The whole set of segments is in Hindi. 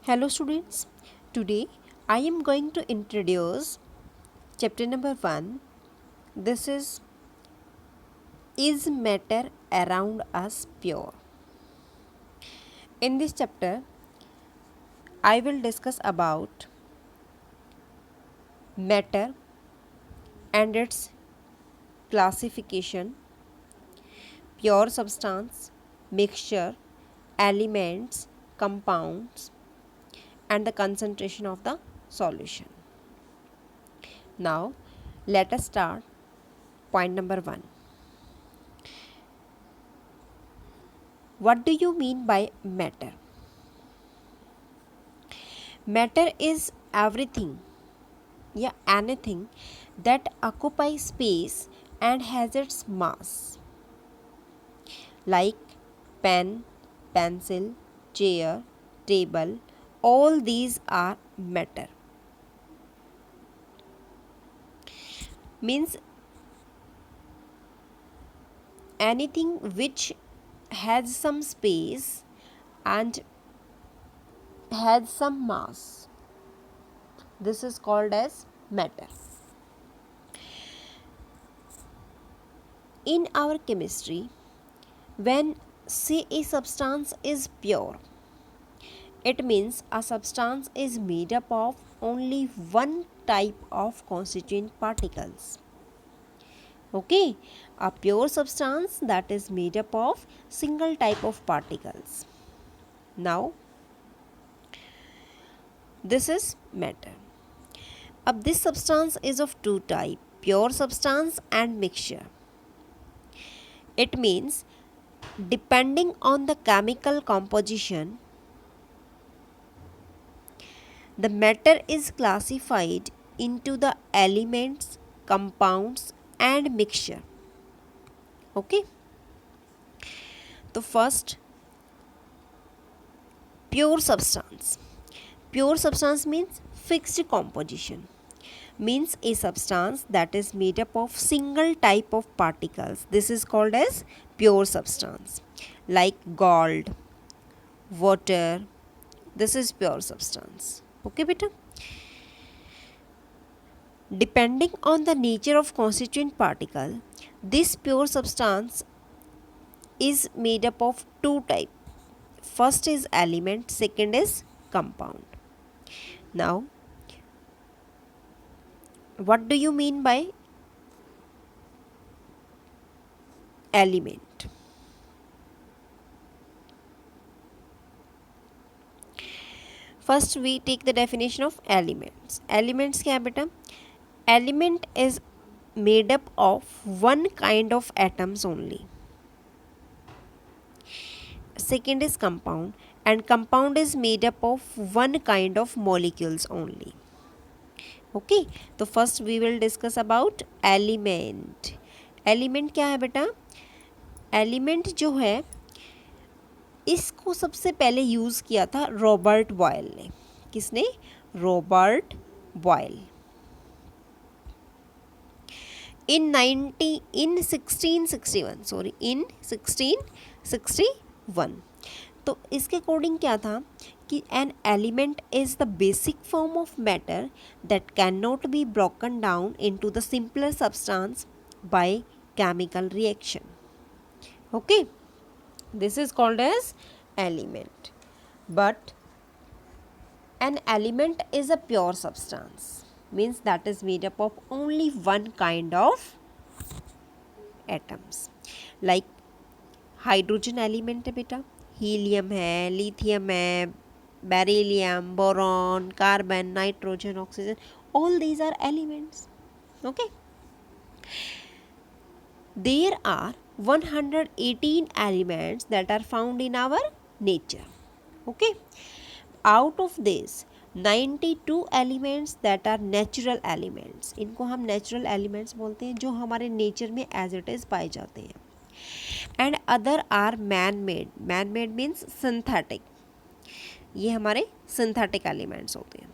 Hello students, today I am going to introduce chapter number 1. This is matter around us pure? In this chapter, I will discuss about matter and its classification, pure substance, mixture, elements, compounds, and the concentration of the solution. Now, let us start point number 1. What do you mean by matter? Matter is everything, anything that occupies space and has its mass, like pen, pencil, chair, table. All these are matter. Means anything which has some space and has some mass. This is called as matter. In our chemistry, when say a substance is pure, it means a substance is made up of only one type of constituent particles. Okay, a pure substance that is made up of single type of particles. Now, this is matter. This substance is of two types, pure substance and mixture. It means depending on the chemical composition, the matter is classified into the elements, compounds and mixture. Okay. So first, pure substance. Pure substance means fixed composition. Means a substance that is made up of single type of particles. This is called as pure substance. Like gold, water. This is pure substance. Okay, beta? Depending on the nature of constituent particle, this pure substance is made up of two types. First is element, second is compound. Now, what do you mean by element? First, we take the definition of elements. Elements क्या है बेटा? Element is made up of one kind of atoms only. Second is compound, and compound is made up of one kind of molecules only. Okay, तो first we will discuss about element. Element क्या है बेटा? Element जो है इसको सबसे पहले यूज़ किया था रॉबर्ट बॉयल ने. किसने? Robert Boyle. in 1661. तो इसके अकॉर्डिंग क्या था कि an element is the basic form of matter that can not be broken down into the simpler substance by chemical reaction. Okay, this is called as element. But an element is a pure substance, means that is made up of only one kind of atoms. Like hydrogen element है बेटा, हीलियम है, लिथियम है, beryllium, boron, carbon, nitrogen, oxygen, all these are elements. Okay, there are 118 elements that are found in our nature. Okay, out of this 92 elements that are natural elements. इनको हम natural elements बोलते हैं जो हमारे नेचर में as it is पाए जाते हैं. And other are man-made. Man-made means synthetic. ये हमारे synthetic elements होते हैं.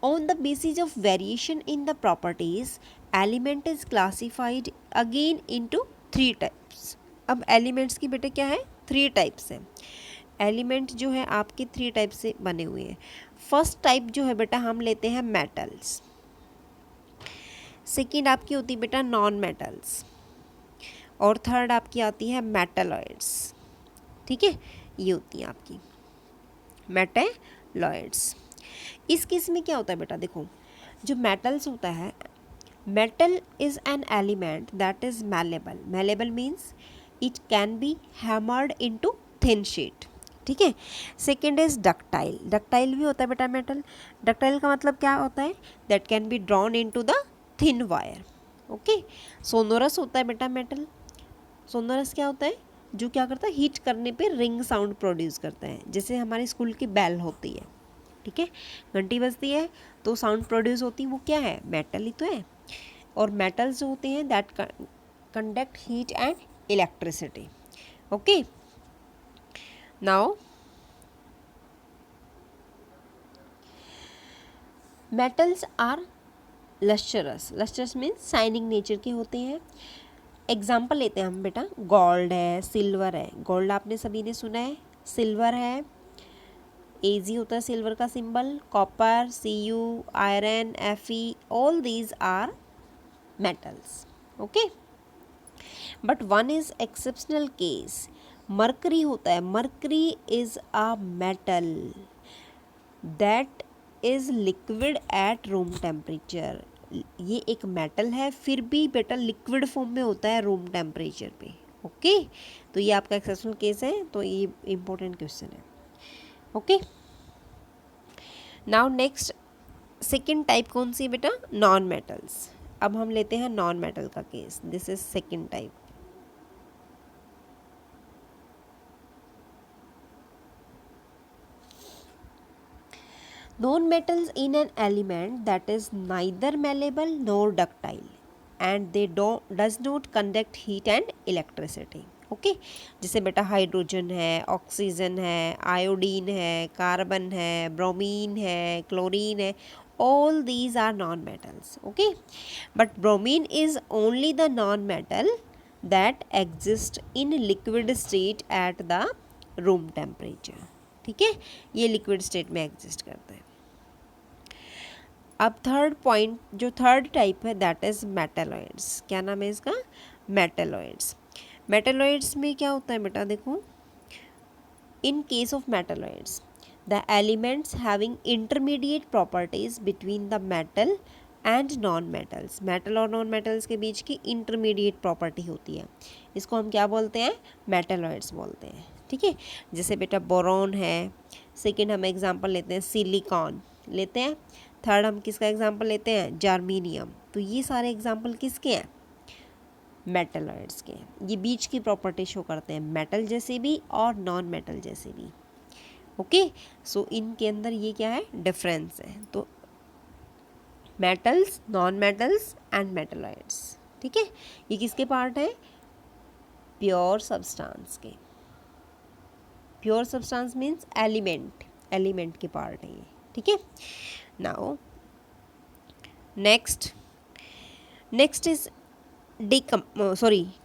On the basis of variation in the properties, element is classified again into three types. अब elements की बेटे क्या है? Three types हैं. एलिमेंट जो है आपके 3 टाइप से बने हुए हैं। फर्स्ट टाइप जो है बेटा हम लेते हैं मेटल्स, सेकेंड आपकी होती है बेटा नॉन मेटल्स, और थर्ड आपकी आती है मेटलॉइड्स। ठीक है, ये होती हैं आपकी मेटलॉइड्स। इस केस में क्या होता है बेटा, देखो जो मेटल्स होता है, metal is an element that is malleable. Malleable means it can be hammered into thin sheet. ठीक है, सेकेंड इज डक्टाइल। डक्टाइल भी होता है बेटा मेटल। डक्टाइल का मतलब क्या होता है, that can be drawn into the thin wire. Okay, sonorous होता है बेटा मेटल। सोनोरस क्या होता है, जो क्या करता है, हीट करने पे रिंग साउंड प्रोड्यूस करता है, जैसे हमारे स्कूल की बेल होती है। ठीक है, घंटी बजती है तो साउंड प्रोड्यूस होती है, वो क्या है, मेटल ही तो है। और मेटल्स जो होते हैं that conduct heat and electricity. Okay, now metals are lustrous. Lustrous means shining nature के होते हैं। एग्जाम्पल लेते हैं हम बेटा, गोल्ड है, सिल्वर है। गोल्ड आपने सभी ने सुना है, सिल्वर है, एजी होता है सिल्वर का symbol, copper, Cu, iron, Fe, all these are metals. Okay, but one is exceptional case, mercury होता है। Mercury is a metal that is liquid at room temperature. ये एक मेटल है, फिर भी बेटा लिक्विड फॉर्म में होता है रूम टेम्परेचर पे। ओके, तो ये आपका एक्सेप्शनल केस है, तो ये इंपॉर्टेंट क्वेश्चन है। Okay, now next second type कौन सी है बेटा, नॉन मेटल्स। अब हम लेते हैं नॉन मेटल का case, this is second type. Non metals in an element that is neither malleable nor ductile and they does not conduct heat and electricity. Okay, जैसे बेटा हाइड्रोजन है, ऑक्सीजन है, आयोडीन है, कार्बन है, ब्रोमीन है, क्लोरीन है, all these are non-metals. Okay, but bromine is only the non-metal that exists in liquid state at the room temperature. ठीक है, ये लिक्विड स्टेट में एग्जिस्ट करता है। अब थर्ड पॉइंट, जो थर्ड टाइप है दैट इज मेटलॉइड्स। क्या नाम है इसका, मेटलॉइड्स। मेटलॉइड्स में क्या होता है बेटा, देखो in case of metalloids, the elements having intermediate properties between the metal and non-metals, metal और non-metals के बीच की intermediate property होती है, इसको हम क्या बोलते हैं, metalloids बोलते हैं। ठीक है, जैसे बेटा बोरॉन है, सेकेंड हम एग्जांपल लेते हैं सिलिकॉन लेते हैं, थर्ड हम किसका एग्जांपल लेते हैं, जर्मीनियम। तो ये सारे एग्जांपल किसके हैं, मेटलॉइड्स के। ये बीच की प्रॉपर्टी शो करते हैं, मेटल जैसे भी और नॉन मेटल जैसे भी। ओके, सो इनके अंदर ये क्या है, डिफरेंस है। तो metals, non metals and metalloids. ठीक है, ये किसके पार्ट है, प्योर सब्सटेंस के। Pure substance means element, element के पार्ट है ये। ठीक है, नाउ नेक्स्ट इज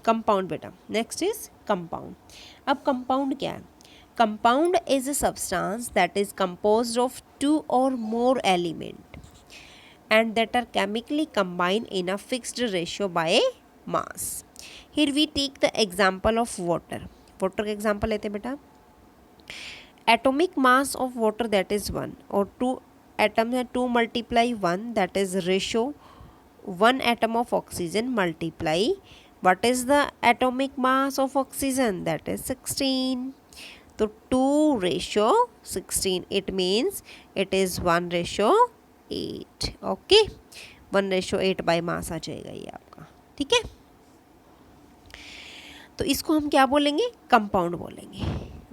कंपाउंड बेटा। Next is compound. अब कंपाउंड क्या है, compound is a substance that is composed of 2 और more element and that are chemically combined in a fixed ratio by mass. Here we take the example of water. Water का एग्जाम्पल लेते हैं बेटा। Atomic mass of water that is 1 और 2 एटम है, 2 multiply 1 that is ratio 1 atom of oxygen multiply what is the atomic mass of oxygen, that is 16. तो 2:16, it means it is 1:8. Okay, 1:8 by mass आ जाएगा ये आपका। ठीक है, तो इसको हम क्या बोलेंगे, कंपाउंड बोलेंगे।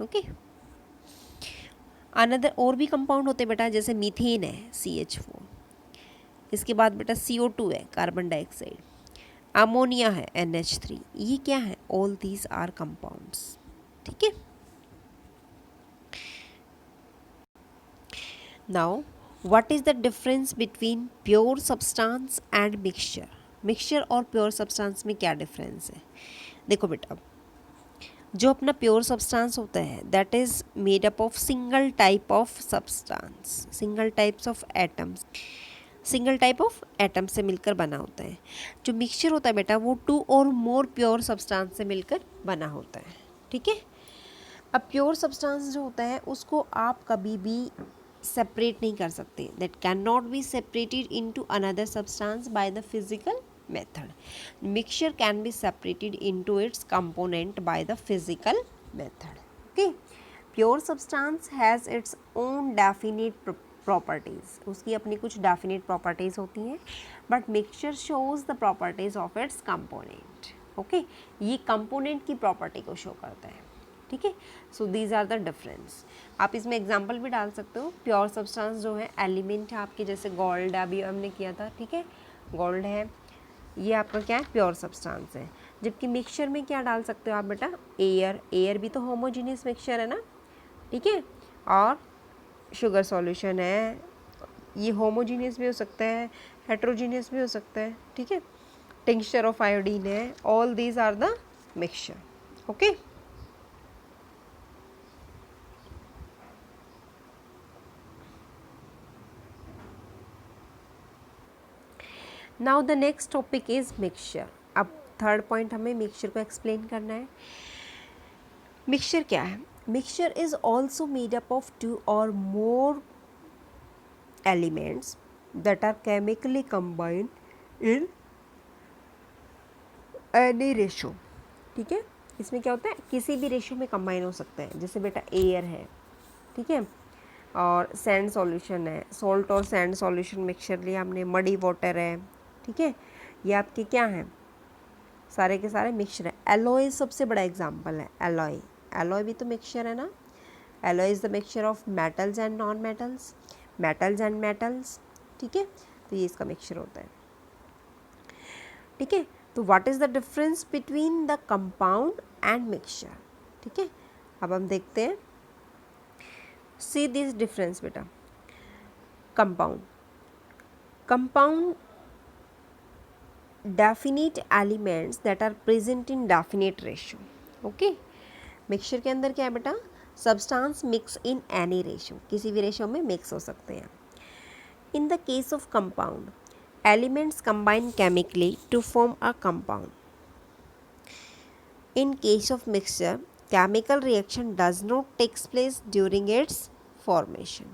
ओके, अनदर और भी कंपाउंड होते हैं बेटा, जैसे मीथेन है CH4, इसके बाद बेटा CO2 है कार्बन डाइऑक्साइड, अमोनिया है NH3। ये क्या है, ऑल दीज आर कंपाउंड्स। ठीक है, now what is the difference between pure substance and mixture. Mixture और प्योर सब्सटेंस में क्या डिफरेंस है, देखो बेटा जो अपना प्योर सब्सटेंस होता है that is made up of single type of substance, single types of atoms, single type of atom से मिलकर बना होता है। जो मिक्सचर होता है बेटा वो टू और मोर प्योर सब्सटेंस से मिलकर बना होता है। ठीक है, अब प्योर सब्सटेंस जो होता है उसको आप कभी भी सेपरेट नहीं कर सकते, that can not be separated into another substance by the physical method. Mixture can be separated into its component by the physical method. Okay, pure substance has its own definite properties, उसकी अपनी कुछ डेफिनेट प्रॉपर्टीज़ होती हैं, but mixture shows the properties of its component. Okay, ये कंपोनेंट की प्रॉपर्टी को शो करता है। ठीक है, so these are the difference. आप इसमें एग्जांपल भी डाल सकते हो। प्योर सब्सटेंस जो है एलिमेंट है आपके, जैसे गोल्ड अभी हमने किया था। ठीक है, गोल्ड है, ये आपका क्या है, प्योर सब्सटेंस है। जबकि मिक्सचर में क्या डाल सकते हो आप बेटा, एयर, एयर भी तो होमोजीनियस मिक्सचर है ना। ठीक है, और शुगर सॉल्यूशन है, ये होमोजीनियस भी हो सकता है, हेट्रोजीनियस भी हो सकता है। ठीक है, टिंक्चर ऑफ आयोडीन है, all these are the mixture. Okay, now the next topic is mixture. अब थर्ड पॉइंट हमें मिक्सचर को एक्सप्लेन करना है। मिक्सचर क्या है? Mixture is also made up of two और more elements that are chemically combined in any ratio. ठीक है, इसमें क्या होता है, किसी भी रेशो में कंबाइन हो सकता है। जैसे बेटा एयर है, ठीक है, और सैंड सॉल्यूशन है, सॉल्ट और सैंड सॉल्यूशन मिक्सचर लिया हमने, मडी वाटर है। ठीक है, ये आपके क्या हैं, सारे के सारे मिक्सचर है। एलॉय सबसे बड़ा एग्जांपल है, एलॉय, एलॉय भी तो मिक्सचर है ना। Alloy is the mixture of metals and non metals, metals and metals. ठीक है, तो ये इसका मिक्सचर होता है। ठीक है, तो what is the difference between the compound and mixture. ठीक है, अब हम देखते हैं, सी दिस डिफरेंस बेटा। Compound, compound definite elements that are present in definite ratio. Okay, mixture के अंदर क्या है बेटा, substance mix in any ratio, किसी भी रेशो में मिक्स हो सकते हैं। In the case of compound, elements combine chemically to form a compound. In case of mixture, chemical reaction does not takes place during its formation.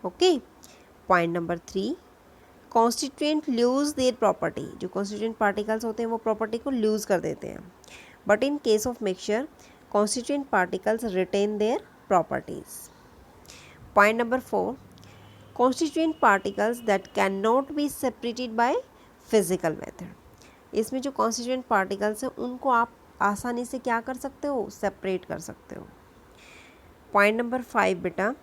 Okay. Point number 3, constituent lose their property. जो constituent particles होते हैं वो property को lose कर देते हैं. But in case of mixture, constituent particles retain their properties. Point number 4, constituent particles that cannot be separated by physical method. इसमें जो constituent particles हैं उनको आप आसानी से क्या कर सकते हो, सेपरेट कर सकते हो। पॉइंट नंबर 5 बेटा,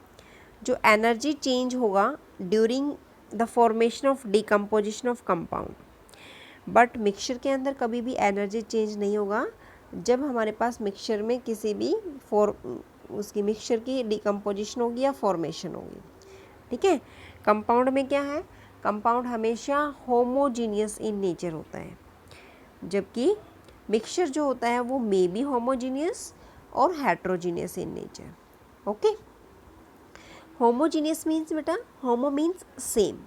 जो एनर्जी चेंज होगा during the formation of decomposition of compound, but mixture के अंदर कभी भी एनर्जी चेंज नहीं होगा जब हमारे पास मिक्सचर में किसी भी उसकी मिक्सचर की डिकम्पोजिशन होगी या फॉर्मेशन होगी। ठीक है, कंपाउंड में क्या है, कंपाउंड हमेशा होमोजीनियस इन नेचर होता है, जबकि मिक्सचर जो होता है वो मे बी होमोजीनियस और heterogeneous in nature. Okay, homogeneous means बेटा, होमो मीन्स सेम,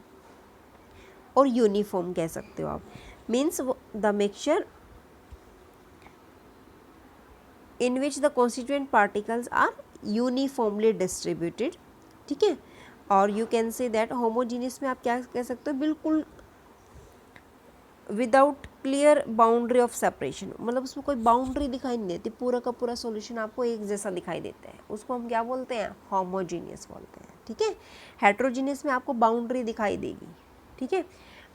और यूनिफॉर्म कह सकते हो आप, means the mixture in which the constituent particles are uniformly distributed. ठीक है, और you can say that homogeneous में आप क्या कह सकते हो, बिल्कुल without clear boundary of separation, मतलब उसमें कोई बाउंड्री दिखाई नहीं देती, पूरा का पूरा सॉल्यूशन आपको एक जैसा दिखाई देता है, उसको हम क्या बोलते हैं, होमोजीनियस बोलते हैं। ठीक है, हेट्रोजीनियस में आपको बाउंड्री दिखाई देगी। ठीक है,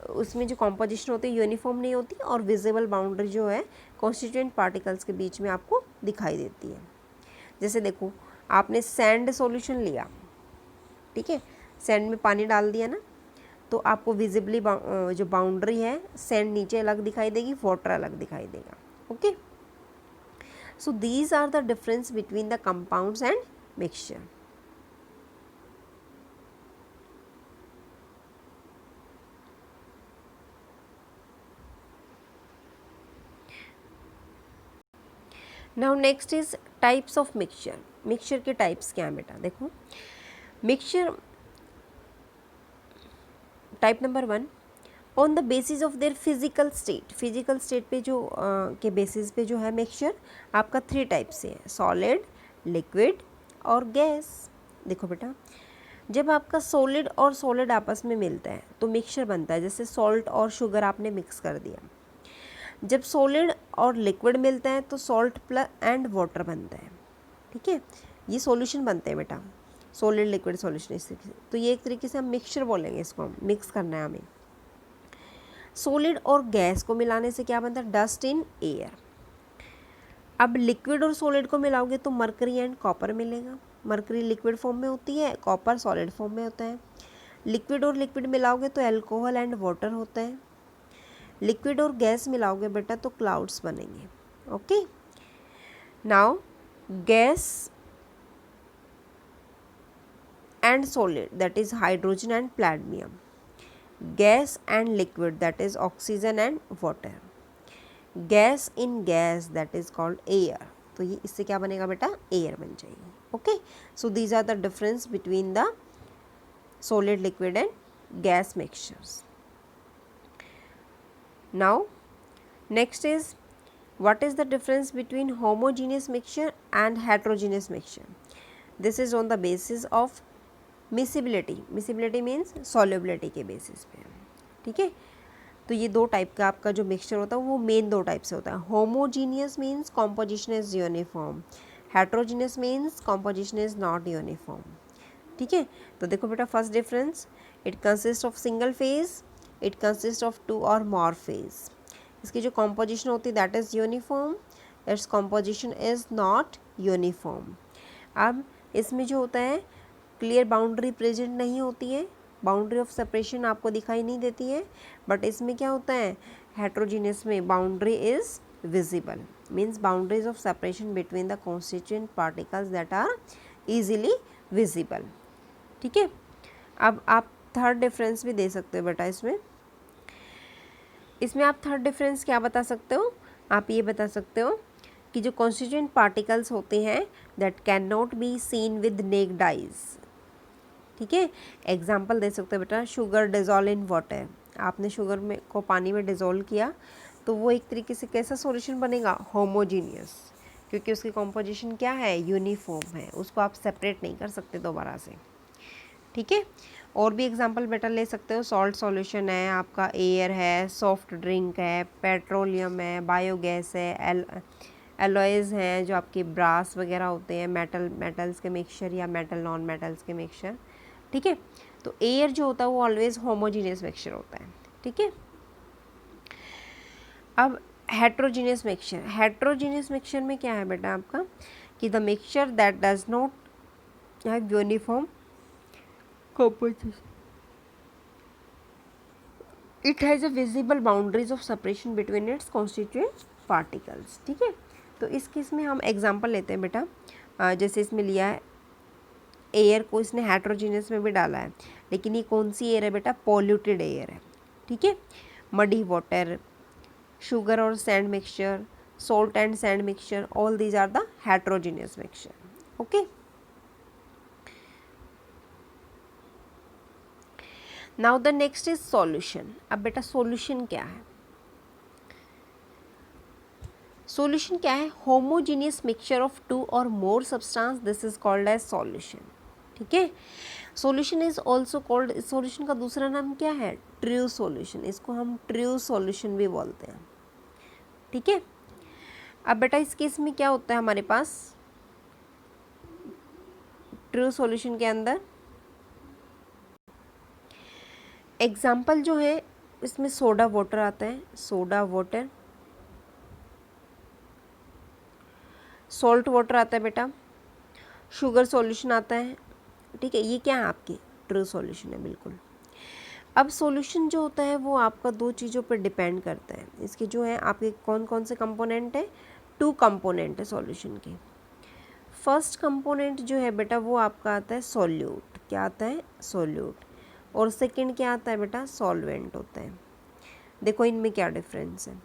उसमें जो कॉम्पोजिशन होती है यूनिफॉर्म नहीं होती, और विजिबल बाउंड्री जो है कॉन्स्टिट्यूएंट पार्टिकल्स के बीच में आपको दिखाई देती है। जैसे देखो, आपने सैंड सॉल्यूशन लिया, ठीक है, सैंड में पानी डाल दिया ना, तो आपको विजिबली जो बाउंड्री है, सैंड नीचे अलग दिखाई देगी, वाटर अलग दिखाई देगा। Okay, so these are the difference between the compounds and mixture. Now next is types of mixture. Mixture के टाइप्स क्या हैं बेटा, देखो mixture type number 1, on the basis of their physical state. Physical state पे जो के बेसिस पे जो है मिक्सचर आपका 3 टाइप से है, सॉलिड, लिक्विड और गैस। देखो बेटा, जब आपका सॉलिड और सॉलिड आपस में मिलता है तो मिक्सचर बनता है, जैसे सॉल्ट और शुगर आपने मिक्स कर दिया। जब सॉलिड और लिक्विड मिलता है तो सॉल्ट प्लस एंड वाटर बनता है, ठीक है, ये सॉल्यूशन बनते हैं बेटा, सॉलिड लिक्विड सॉल्यूशन। इस तरीके से तो ये एक तरीके से हम मिक्सचर बोलेंगे, इसको हम मिक्स करना है हमें। सॉलिड और गैस को मिलाने से क्या बनता है, डस्ट इन एयर। अब लिक्विड और सॉलिड को मिलाओगे तो मरकरी एंड कॉपर मिलेगा। मरकरी लिक्विड फॉर्म में होती है, कॉपर सॉलिड फॉर्म में होता है। लिक्विड और लिक्विड मिलाओगे तो अल्कोहल एंड वाटर होता है। लिक्विड और गैस मिलाओगे बेटा तो क्लाउड्स बनेंगे। Okay, now gas and solid that is hydrogen and platinum. Gas and liquid that is oxygen and water. Gas in gas that is called air. तो ये इससे क्या बनेगा बेटा, एयर बन जाएगी। Okay, so these are the difference between the solid, liquid and gas mixtures. Now next is what is the difference between homogeneous mixture and heterogeneous mixture? This is on the basis of miscibility. Miscibility means solubility के basis पे, ठीक है। तो ये 2 टाइप का आपका जो मिक्सचर होता है वो मेन 2 टाइप से होता है। Homogeneous means composition is uniform, heterogeneous means composition is not uniform, ठीक है। तो देखो बेटा, first difference, it consist of single phase, it consist of 2 और मोर फेज। इसकी जो कॉम्पोजिशन होती है that is uniform, its composition is not uniform. अब इसमें जो होता है क्लियर बाउंड्री प्रेजेंट नहीं होती है, बाउंड्री ऑफ सेपरेशन आपको दिखाई नहीं देती है। बट इसमें क्या होता है, हेट्रोजीनियस में boundary is visible, means boundaries of separation between the constituent particles that are easily visible, ठीक है। अब आप थर्ड डिफरेंस भी दे सकते हो बेटा इसमें आप थर्ड डिफरेंस क्या बता सकते हो, आप ये बता सकते हो कि जो कॉन्स्टिट्यूएंट पार्टिकल्स होते हैं that can not be seen with necked eyes, ठीक है। एग्जाम्पल दे सकते हो बेटा, शुगर डिजोल्व इन वाटर। आपने शुगर में को पानी में डिजोल्व किया तो वो एक तरीके से कैसा सॉल्यूशन बनेगा, होमोजीनियस, क्योंकि उसकी कॉम्पोजिशन क्या है, यूनिफॉर्म है, उसको आप सेपरेट नहीं कर सकते दोबारा से, ठीक है। और भी एग्जांपल बेटा ले सकते हो, सॉल्ट सॉल्यूशन है आपका, एयर है, सॉफ्ट ड्रिंक है, पेट्रोलियम है, बायोगैस है, एलॉयज़ हैं जो आपके ब्रास वगैरह होते हैं, मेटल्स के मिक्सचर या मेटल नॉन मेटल्स के मिक्सचर, ठीक है। तो एयर जो होता है वो ऑलवेज होमोजीनियस मिक्सचर होता है, ठीक है। अब हेट्रोजीनियस मिक्सचर, हेट्रोजीनियस मिक्सचर में क्या है बेटा आपका कि the mixture that does not have uniform composition, it has a visible boundaries of separation between its constituent particles, ठीक है। तो इस केस में हम एग्जांपल लेते हैं बेटा, जैसे इसमें लिया है एयर को, इसने हेट्रोजीनियस में भी डाला है, लेकिन ये कौन सी एयर है बेटा, पॉल्यूटेड एयर है, ठीक है। मडी वाटर, शुगर और sand mixture, salt and sand mixture, all these are the heterogeneous mixture, okay. Now the next is solution. अब बेटा सॉल्यूशन क्या है, सॉल्यूशन क्या है, होमोजीनियस मिक्सचर ऑफ 2 और more substance, this is called as solution, ठीक है। Solution is also called, solution का दूसरा नाम क्या है, ट्रू सॉल्यूशन, इसको हम ट्रू सॉल्यूशन भी बोलते हैं, ठीक है। अब बेटा इस केस में क्या होता है हमारे पास, ट्रू सॉल्यूशन के अंदर एग्जाम्पल जो है इसमें सोडा वाटर आता है, सोडा वाटर, सॉल्ट वाटर आता है बेटा, शुगर सॉल्यूशन आता है, ठीक है। ये क्या है आपकी ट्रू सॉल्यूशन है, बिल्कुल। अब सॉल्यूशन जो होता है वो आपका 2 चीज़ों पर डिपेंड करता है, इसके जो है आपके कौन कौन से कंपोनेंट है, 2 कंपोनेंट है सॉल्यूशन के। फर्स्ट कंपोनेंट जो है बेटा वो आपका आता है सॉल्यूट, क्या आता है, सॉल्यूट, और सेकंड क्या आता है बेटा, सॉल्वेंट होता है। देखो इनमें क्या डिफरेंस है,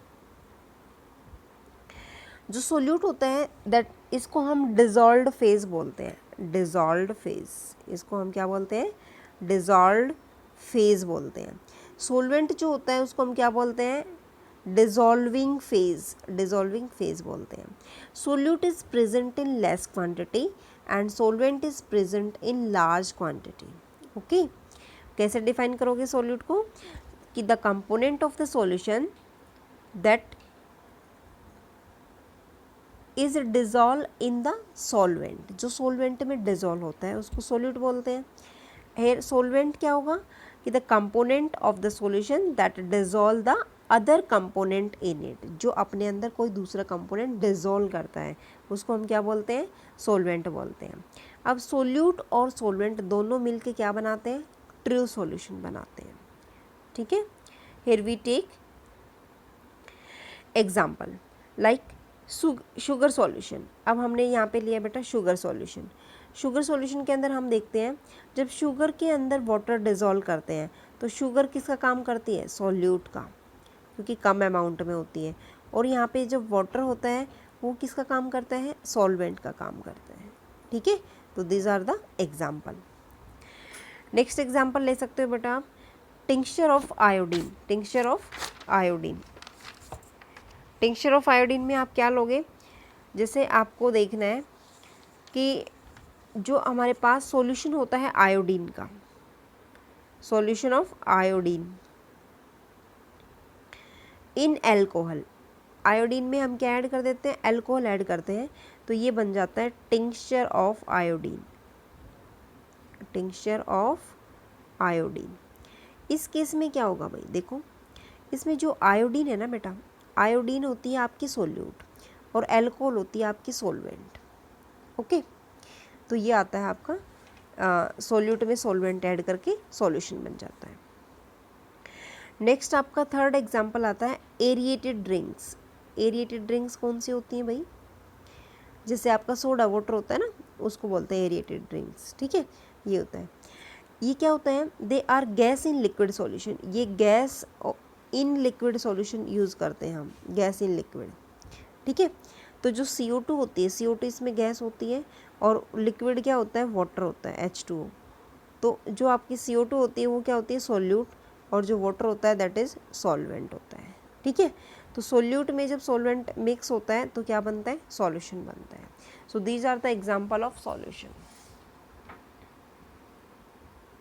जो सोल्यूट होता है दैट, इसको हम डिजॉल्व्ड फेज बोलते हैं, डिजॉल्व्ड फेज, इसको हम क्या बोलते हैं, डिजॉल्व्ड फेज बोलते हैं। सोलवेंट जो होता है उसको हम क्या बोलते हैं, डिजॉल्विंग फेज, डिजॉल्विंग फेज बोलते हैं। Solute is present in less quantity and solvent is present in large quantity. Okay, कैसे डिफाइन करोगे सोल्यूट को, कि the component of the solution that is dissolve in the solvent, जो सॉल्वेंट में डिजॉल्व होता है उसको सोल्यूट बोलते हैं। हेयर सोल्वेंट क्या होगा, कि the component of the solution that dissolve the other component in it, जो अपने अंदर कोई दूसरा कंपोनेंट डिजॉल्व करता है उसको हम क्या बोलते हैं, सोल्वेंट बोलते हैं। अब सोल्यूट और सोल्वेंट दोनों मिलके क्या बनाते हैं, ट्रू सॉल्यूशन बनाते हैं। ठीक है, here we take example like sugar solution. अब हमने यहाँ पे लिया बेटा शुगर सॉल्यूशन। शुगर सॉल्यूशन के अंदर हम देखते हैं जब शुगर के अंदर वाटर डिज़ोल्व करते हैं तो शुगर किसका काम करती है, सॉल्यूट का, क्योंकि कम अमाउंट में होती है। और यहाँ पे जो वाटर होता है वो किसका काम करता है, सॉल्वेंट का काम करता है। ठीक है, तो this are the example. Next example ले सकते हो बेटा आप, tincture of iodine. Tincture of iodine, tincture of iodine में आप क्या लोगे, जैसे आपको देखना है कि जो हमारे पास सॉल्यूशन होता है आयोडीन का, solution of iodine in alcohol, iodine में हम क्या ऐड कर देते हैं, एल्कोहल ऐड करते हैं, तो ये बन जाता है tincture of iodine, tincture of iodine. इस केस में क्या होगा भाई, देखो इसमें जो आयोडीन है ना बेटा, आयोडीन होती है आपकी सोल्यूट और एल्कोहल होती है आपकी सोलवेंट। ओके, तो ये आता है आपका सोल्यूट में सोलवेंट ऐड करके सॉल्यूशन बन जाता है। नेक्स्ट आपका थर्ड एग्जांपल आता है एरिएटेड ड्रिंक्स। एरिएटेड ड्रिंक्स कौन सी होती हैं भाई, जैसे आपका सोडा वाटर होता है ना, उसको बोलते हैं एरिएटेड ड्रिंक्स। ठीक है, ये होता है, ये क्या होता है, they are gas in liquid solution, ये gas in liquid solution use करते हैं हम, गैस इन लिक्विड। ठीक है, तो जो CO2 होती है, CO2 इसमें गैस होती है और लिक्विड क्या होता है, वाटर होता है H2O। तो जो आपकी CO2 होती है वो क्या होती है, सोल्यूट, और जो वाटर होता है दैट इज़ सॉल्वेंट होता है। ठीक है, तो सोल्यूट में जब सॉल्वेंट मिक्स होता है तो क्या बनता है, सॉल्यूशन बनता है। So these are the example of solution.